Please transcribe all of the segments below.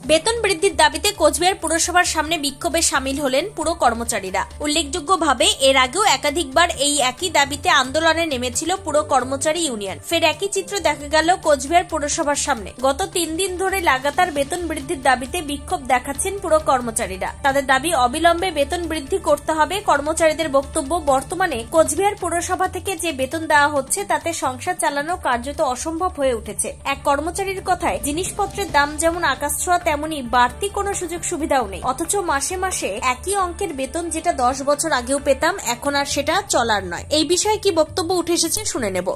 বেতন বৃদ্ধির দাবিতে কোচবিহার পুরসভার সামনে বিক্ষোভে সামিল হলেন পুর কর্মচারীরা। উল্লেখযোগ্যভাবে এর আগেও একাধিকবার এই একই দাবিতে আন্দোলনে নেমেছিল পুর কর্মচারী ইউনিয়ন। ফের একই চিত্র দেখা গেল কোচবিহার পুরসভার সামনে। গত 3 দিন ধরে লাগাতার বেতন বৃদ্ধির দাবিতে বিক্ষোভ দেখাচ্ছেন পুর কর্মচারীরা। তাদের দাবি অবিলম্বে বেতন বৃদ্ধি করতে হবে। কর্মচারীদের বক্তব্য, বর্তমানে কোচবিহার পুরসভা থেকে যে বেতন দেওয়া হচ্ছে তাতে সংসার চালানো কার্যত অসম্ভব হয়ে উঠেছে। এক কর্মচারীর কথায়, জিনিসপত্রের দাম যেমন আকাশ ছোঁয়া তেমনি বাড়তি কোনো সুযোগ সুবিধাও নেই। অথচ মাসে মাসে একই অঙ্কের বেতন যেটা 10 বছর আগেও পেতাম, এখন আর সেটা চলার নয়। এই বিষয়ে কি বক্তব্য উঠে এসেছে শুনে নেব।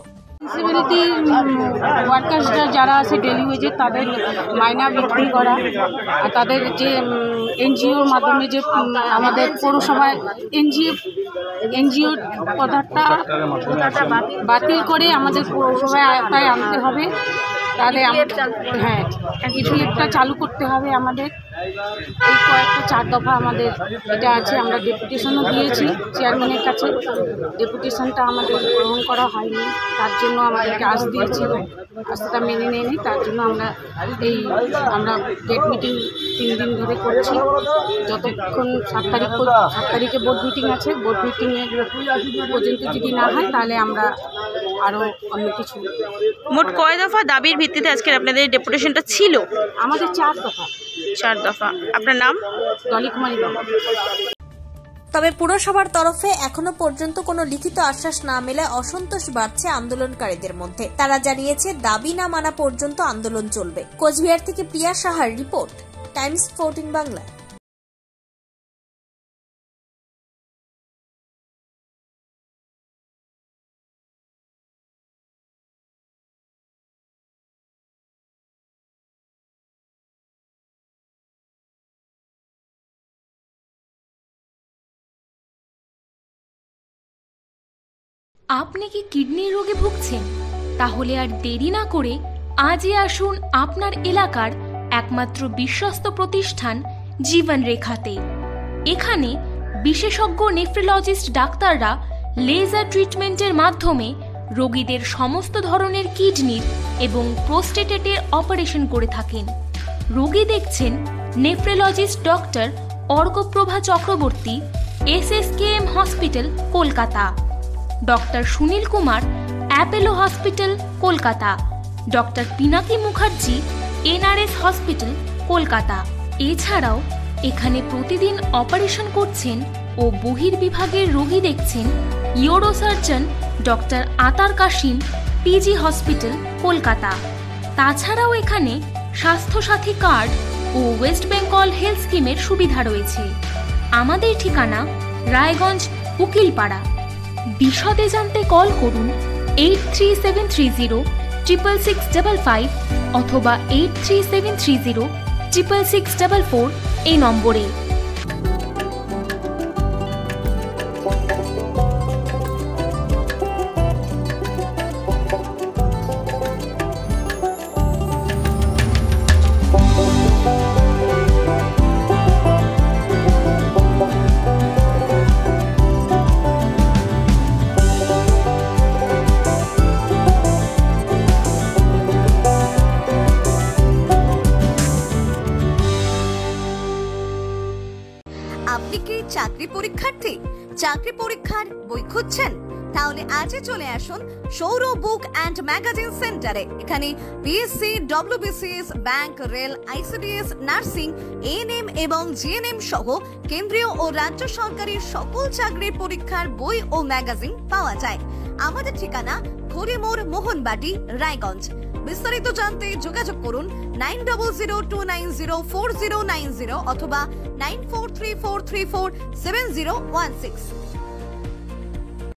ডিসেবিলিটি ওয়ার্কার্সরা যারা আছে ডেলি ওয়েজে, তাদের মাইনা বৃদ্ধি করা, আর তাদের যে এনজিওর মাধ্যমে যে আমাদের পৌরসভায় এনজিও পদার্থটা বাতিল করে আমাদের পৌরসভায় আয়ত্তায় আনতে হবে। তাহলে হ্যাঁ, কিছু একটা চালু করতে হবে আমাদের। এই কয়েকটা 4 দফা আমাদের এটা আছে। আমরা ডেপুটেশনও দিয়েছি চেয়ারম্যানের কাছে। ডেপুটেশনটা আমাদের গ্রহণ করা হয়নি, তার জন্য আমাদেরকে আজ দিয়েছিল। আজটা মেনে নেয়নি, তার জন্য আমরা গেট মিটিং 3 দিন ধরে করছি। যতক্ষণ 7 তারিখে বোর্ড মিটিং আছে, বোর্ড মিটিংয়ে পর্যন্ত যদি না হয় তাহলে আমরা আরও অন্য কিছু। মোট কয় দফা দাবির ভিত্তিতে আজকের আপনাদের ডেপুটেশনটা ছিল? আমাদের 4 দফা। 4 দফা। আপনার নাম? ডলি কুমারী। তবে পুরসভার তরফে এখনো পর্যন্ত কোনো লিখিত আশ্বাস না মেলায় অসন্তোষ বাড়ছে আন্দোলনকারীদের মধ্যে। তারা জানিয়েছে দাবি না মানা পর্যন্ত আন্দোলন চলবে। কোচবিহার থেকে প্রিয়া সাহার রিপোর্ট, টাইমস 14 বাংলা। আপনি কি কিডনি রোগে ভুগছেন? তাহলে আর দেরি না করে আজই আসুন আপনার এলাকার একমাত্র বিশ্বস্ত প্রতিষ্ঠান জীবন রেখাতে। এখানে বিশেষজ্ঞ নেফ্রোলজিস্ট ডাক্তাররা লেজার ট্রিটমেন্টের মাধ্যমে রোগীদের সমস্ত ধরনের কিডনির এবং প্রোস্টেটের অপারেশন করে থাকেন। রোগী দেখছেন nephrologist doctor Arkaprava Chakraborty, SSKM hospital, Kolkata. Doctor Sunil Kumar, Apollo hospital, Kolkata. Doctor Pinaki Mukherjee, NRS hospital, Kolkata. এছাড়াও এখানে প্রতিদিন অপারেশন করছেন ও বহির্বিভাগের রোগী দেখছেন ইউরোসার্জন ডক্টর আতার কাশিম, PG হসপিটাল, কলকাতা। তাছাড়াও এখানে স্বাস্থ্যসাথী কার্ড ও ওয়েস্ট বেঙ্গল হেলথ স্কিমের সুবিধা রয়েছে। আমাদের ঠিকানা রায়গঞ্জ, উকিলপাড়া। বিশদে জানতে কল করুন 8373066655 অথবা 8373066644 এই নম্বরে। আপনি কি চাকরি পরীক্ষার্থী? চাকরি পরীক্ষার বই খুঁজছেন? তাহলে আজই চলে আসুন সৌর বুক অ্যান্ড ম্যাগাজিন সেন্টারে। এখানে BSc, WBCS, bank, rail, ICDS, nursing, ANM এবং GNM সহ কেন্দ্রীয় ও রাজ্য সরকারের সকল চাকরির পরীক্ষার বই ও ম্যাগাজিন পাওয়া যায়। আমাদের ঠিকানা ঘড়িমোড়, মোহনবাটি, রায়গঞ্জ। বিস্তারিত জানতে যোগাযোগ করুন 9002904090 অথবা 9434347016।